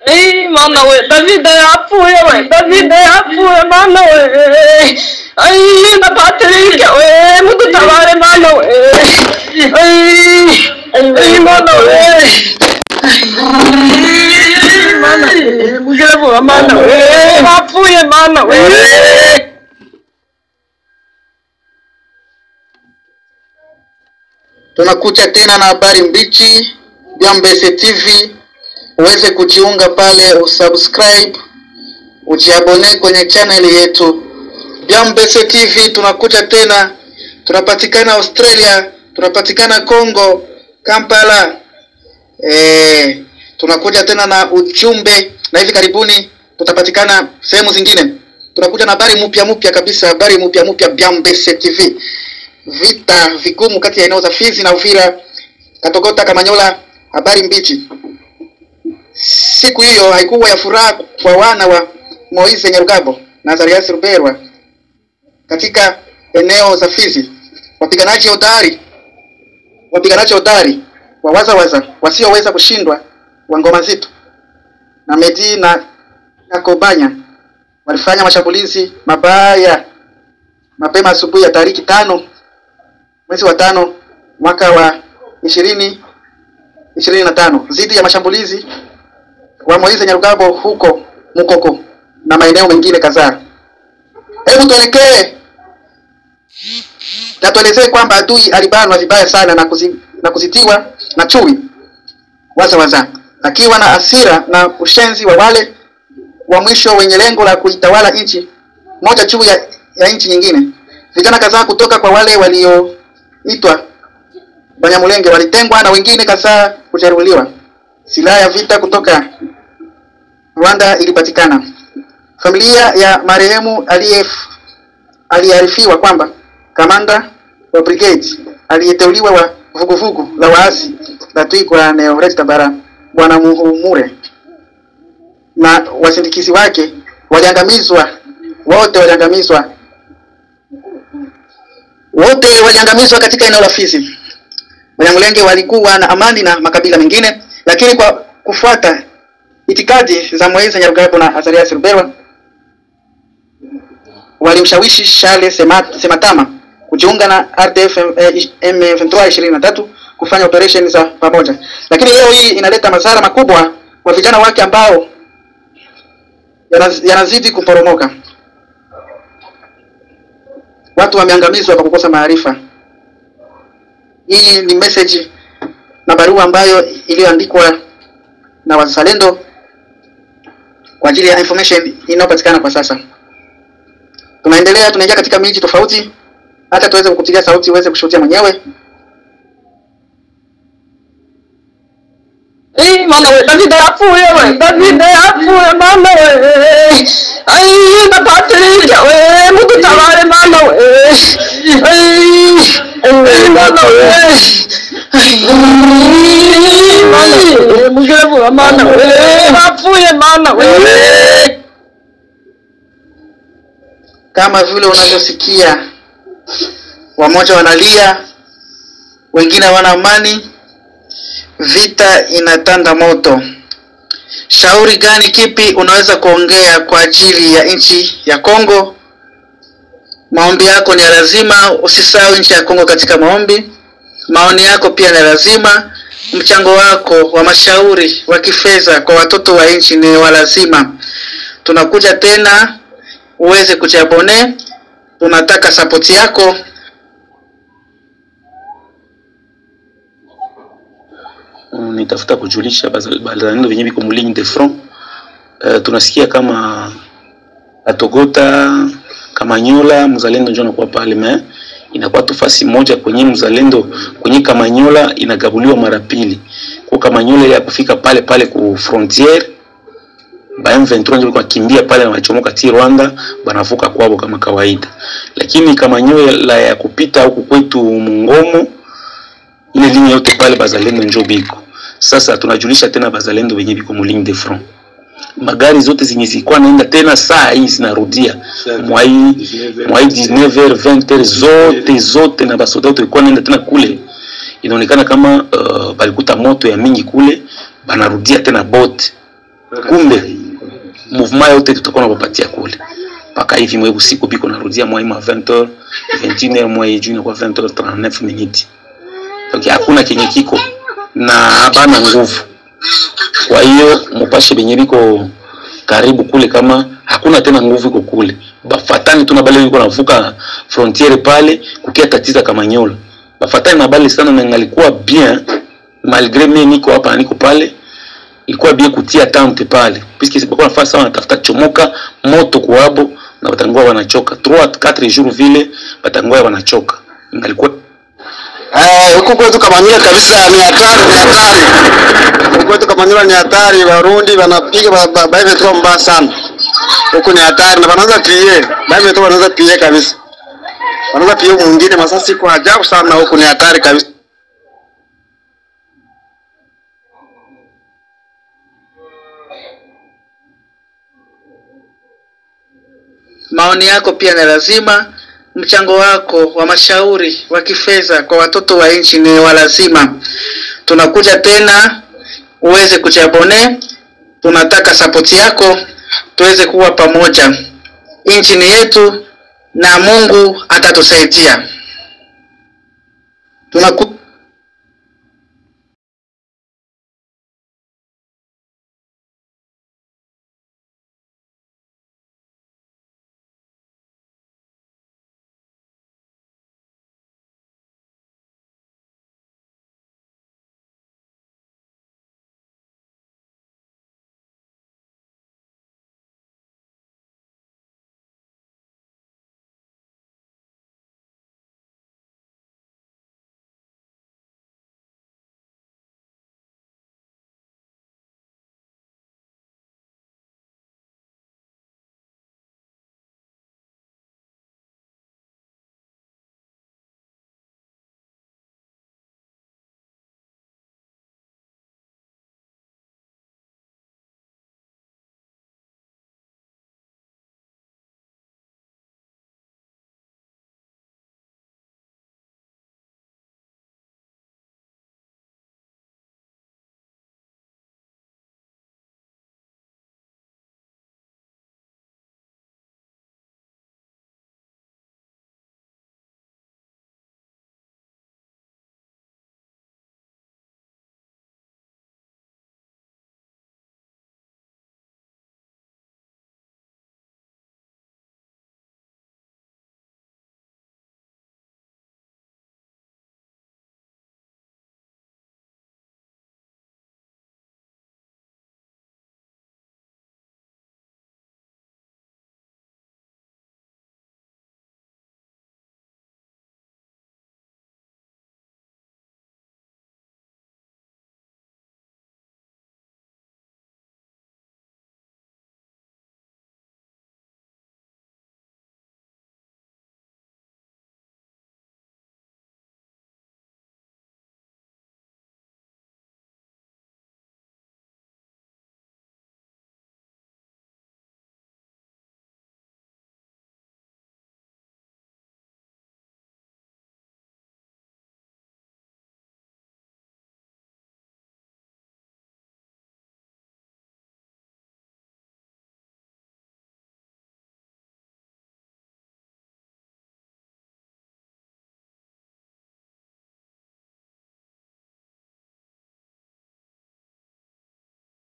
Mana we, David apfuye we, David apfuye mana we. Na Patrick we, mudutabare mana we. Mana we. Mana, mugeravu mana we, apfuye mana we. Tunakuja tena na habari mbichi. Byambese TV, uweze kujiunga pale, usubscribe, ujiabone kwenye channel yetu Byambese TV. Tunakuja tena, tunapatikana Australia, tunapatikana Congo, Kampala. Tunakuja tena na ujumbe, na hivi karibuni tutapatikana sehemu zingine. Tunakuja na habari mpya kabisa, habari mpya Byambese TV. Vita vigumu kati ya eneo za Fizi na Uvira, Katogota, Kamanyola, habari mbichi. Siku hiyo haikuwa ya furaha kwa wana wa Moise Nyarugabo na Azarias Ruberwa katika eneo za Fizi. Wapiganaji hodari wa waza wasioweza kushindwa wa Ngoma Nzito na Medi na Yakobanya walifanya mashambulizi mabaya mapema asubuhi ya tariki 5 mwezi wa 5 mwaka wa 2025 zidi ya mashambulizi wa Moise Nyarugabo huko Mukoko na maeneo mengine kadhaa. Hebu tuelekee na tuelezee kwamba adui alibanwa vibaya sana na kuzitiwa na chui waza akiwa na hasira na ushenzi wa wale wa mwisho wenye lengo la kuitawala nchi moja juu ya nchi nyingine. Vijana kadhaa kutoka kwa wale walioitwa Banyamulenge walitengwa na wengine kadhaa kujeruhiwa. Silaha ya vita kutoka Rwanda ilipatikana. Familia ya marehemu aliarifiwa kwamba kamanda wa brigade aliyeteuliwa wa vuguvugu la waasi la Twigwa Neoret Tabara Bwana Muhumure na wasindikizi wake wote waliangamizwa katika eneo la Fizi. Banyamulenge walikuwa na amani na makabila mengine, lakini kwa kufuata itikadi za Moise Nyarugabo na Azarias Ruberwa walimshawishi Charles Sematama kujiunga na RDF M23 kufanya operation za pamoja. Lakini leo hii inaleta madhara makubwa kwa vijana wake ambao yanazidi kuporomoka. Watu wameangamizwa kwa kukosa maarifa. Hii ni message na barua ambayo iliyoandikwa na wazalendo kwa ajili ya information inayopatikana kwa sasa. Tunaingia katika miji tofauti hata tuweze kukutilia sauti uweze kushuhudia mwenyewe. Mana we, David apfuye we, David apfuye mana we. Na Patrick we, mudutabare mana we. Mana we. Mana, mugeravu mana we, apfuye mana we. Kama vile unavyosikia, wamoja wanalia, wengine wana amani. Vita inatanda moto. Shauri gani kipi unaweza kuongea kwa ajili ya nchi ya Kongo? Maombi yako ni lazima, usisahau nchi ya Kongo katika maombi. Maoni yako pia ni lazima. Mchango wako wa mashauri wa kifedha kwa watoto wa nchi ni lazima. Tunakuja tena uweze kujiabone. Tunataka support yako. Nitafuta kujulisha bazalendo venye biko muligne de front. Tunasikia kama Atogota, Kamanyola, mzalendo njoo anakuwa pale, mais inakuwa tufasi moja kwenye mzalendo kwenye Kamanyola inagabuliwa mara pili. Kwa Kamanyola ile kufika pale ku frontiere ba M23 ndio kwa kimbia pale na wachomoka ti Rwanda banavuka kwao kama kawaida. Lakini Kamanyola ya kupita huku kwetu Mungomo ile linia yote pale bazalendo njoo biko. Sasa tunajulisha tena bazalendo wenye biko mu ligne de front. Magari zote zenye zilikuwa naenda tena saa hii zinarudia. Mwai 19h 20h zote na basoda wote walikuwa naenda tena kule. Inaonekana kama balikuta moto ya mingi kule, banarudia tena bote. kumbe mouvement yote tutakuwa tunapatia kule mpaka hivi mwe usiku biko narudia mwa 20h 21h mwa juni kwa 20h39 minutes. Donc hakuna kenye kiko na bana nguvu. Kwa hiyo mupashe benye biko karibu kule kama hakuna tena nguvu iko kule. Bafatani tuna bale biko navuka frontiere pale kukia tatiza kama nyola. Bafatani na bale sana na ngalikuwa bien malgré mimi niko hapa niko pale. Ilikuwa bien kutia tente pale. Puisque c'est pourquoi nafasi sana tafuta chomoka moto kuabo na batangua wanachoka 3-4 jours vile batangua wanachoka. Ngalikuwa huko kwetu Kamanyola kabisa ni hatari. Huko kwetu Kamanyola ni hatari, Warundi wanapiga baive tu mbaya sana. Huko ni hatari na wanaanza pie. Baive tu wanaanza pie kabisa. Wanaanza pie mwingine masasi kwa ajabu sana, huko ni hatari kabisa. Maoni yako pia ni lazima, mchango wako wa mashauri wa kifedha kwa watoto wa nchi ni walazima. Tunakuja tena uweze kuchabone, tunataka support yako tuweze kuwa pamoja. Nchi ni yetu na Mungu atatusaidia. Tunakuja